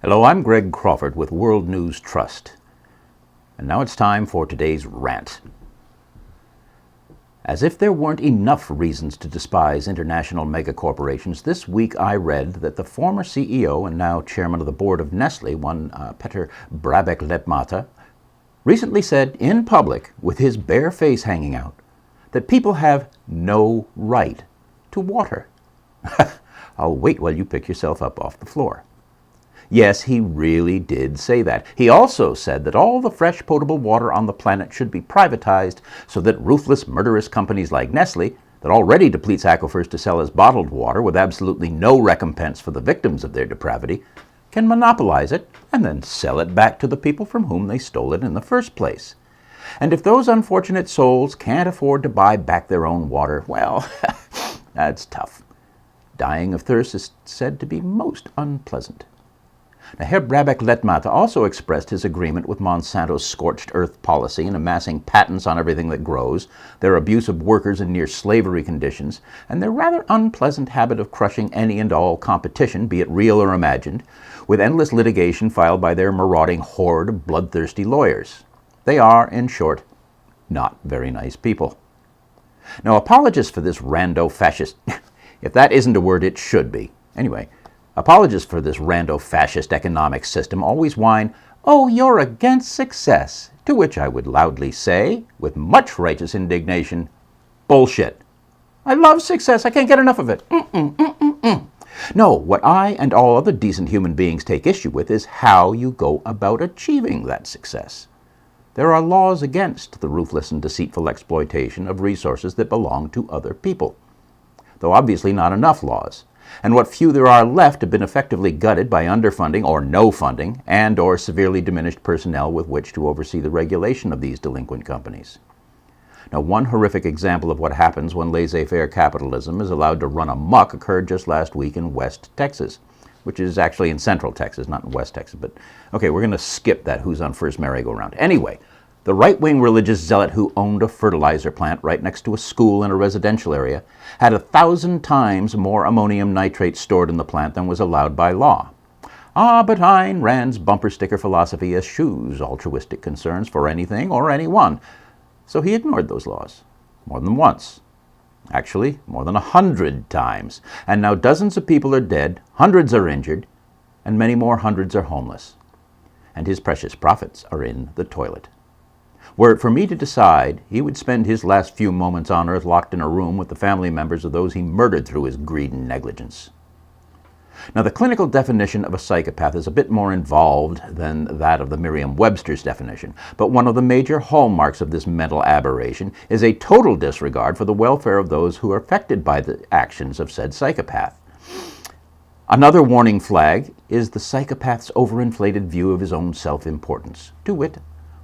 Hello, I'm Greg Crawford with World News Trust. And now it's time for today's rant. As if there weren't enough reasons to despise international megacorporations, this week I read that the former CEO and now chairman of the board of Nestle, one Peter Brabeck-Letmathe, recently said in public, with his bare face hanging out, that people have no right to water. I'll wait while you pick yourself up off the floor. Yes, he really did say that. He also said that all the fresh potable water on the planet should be privatized so that ruthless, murderous companies like Nestle, that already depletes aquifers to sell as bottled water with absolutely no recompense for the victims of their depravity, can monopolize it and then sell it back to the people from whom they stole it in the first place. And if those unfortunate souls can't afford to buy back their own water, well, that's tough. Dying of thirst is said to be most unpleasant. Now, Herr Brabeck-Letmathe also expressed his agreement with Monsanto's scorched earth policy in amassing patents on everything that grows, their abuse of workers in near slavery conditions, and their rather unpleasant habit of crushing any and all competition, be it real or imagined, with endless litigation filed by their marauding horde of bloodthirsty lawyers. They are, in short, not very nice people. Now, apologists for this rando-fascist, if that isn't a word, it should be. Anyway, apologists for this rando-fascist economic system always whine, "Oh, you're against success," to which I would loudly say, with much righteous indignation, bullshit. I love success. I can't get enough of it. No, what I and all other decent human beings take issue with is how you go about achieving that success. There are laws against the ruthless and deceitful exploitation of resources that belong to other people, though obviously not enough laws. And what few there are left have been effectively gutted by underfunding or no funding and or severely diminished personnel with which to oversee the regulation of these delinquent companies. Now, one horrific example of what happens when laissez-faire capitalism is allowed to run amok occurred just last week in West Texas, which is actually in Central Texas, not in West Texas. But okay, we're going to skip that who's on first merry-go-round. Anyway, the right-wing religious zealot who owned a fertilizer plant right next to a school in a residential area had 1,000 times more ammonium nitrate stored in the plant than was allowed by law. But Ayn Rand's bumper sticker philosophy eschews altruistic concerns for anything or anyone, so he ignored those laws more than once. Actually, more than 100 times. And now dozens of people are dead, hundreds are injured, and many more hundreds are homeless. And his precious profits are in the toilet. Were it for me to decide, he would spend his last few moments on earth locked in a room with the family members of those he murdered through his greed and negligence. Now, the clinical definition of a psychopath is a bit more involved than that of the Merriam-Webster's definition, but one of the major hallmarks of this mental aberration is a total disregard for the welfare of those who are affected by the actions of said psychopath. Another warning flag is the psychopath's overinflated view of his own self-importance, to wit,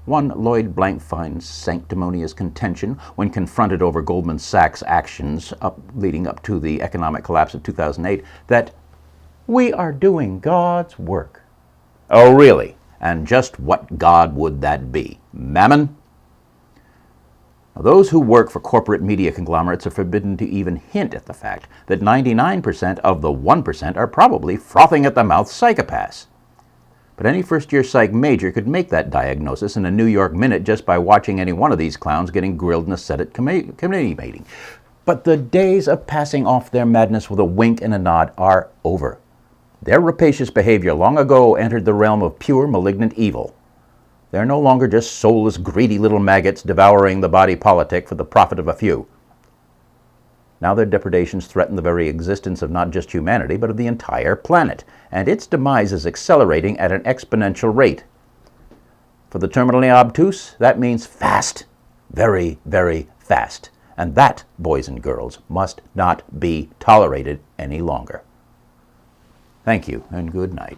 one Lloyd Blankfein's sanctimonious contention when confronted over Goldman Sachs' actions leading up to the economic collapse of 2008 that we are doing God's work. Oh, really? And just what God would that be? Mammon? Now, those who work for corporate media conglomerates are forbidden to even hint at the fact that 99% of the 1% are probably frothing at the mouth psychopaths. But any first-year psych major could make that diagnosis in a New York minute just by watching any one of these clowns getting grilled in a Senate committee meeting. But the days of passing off their madness with a wink and a nod are over. Their rapacious behavior long ago entered the realm of pure malignant evil. They're no longer just soulless, greedy little maggots devouring the body politic for the profit of a few. Now their depredations threaten the very existence of not just humanity, but of the entire planet, and its demise is accelerating at an exponential rate. For the terminally obtuse, that means fast, very, very fast. And that, boys and girls, must not be tolerated any longer. Thank you, and good night.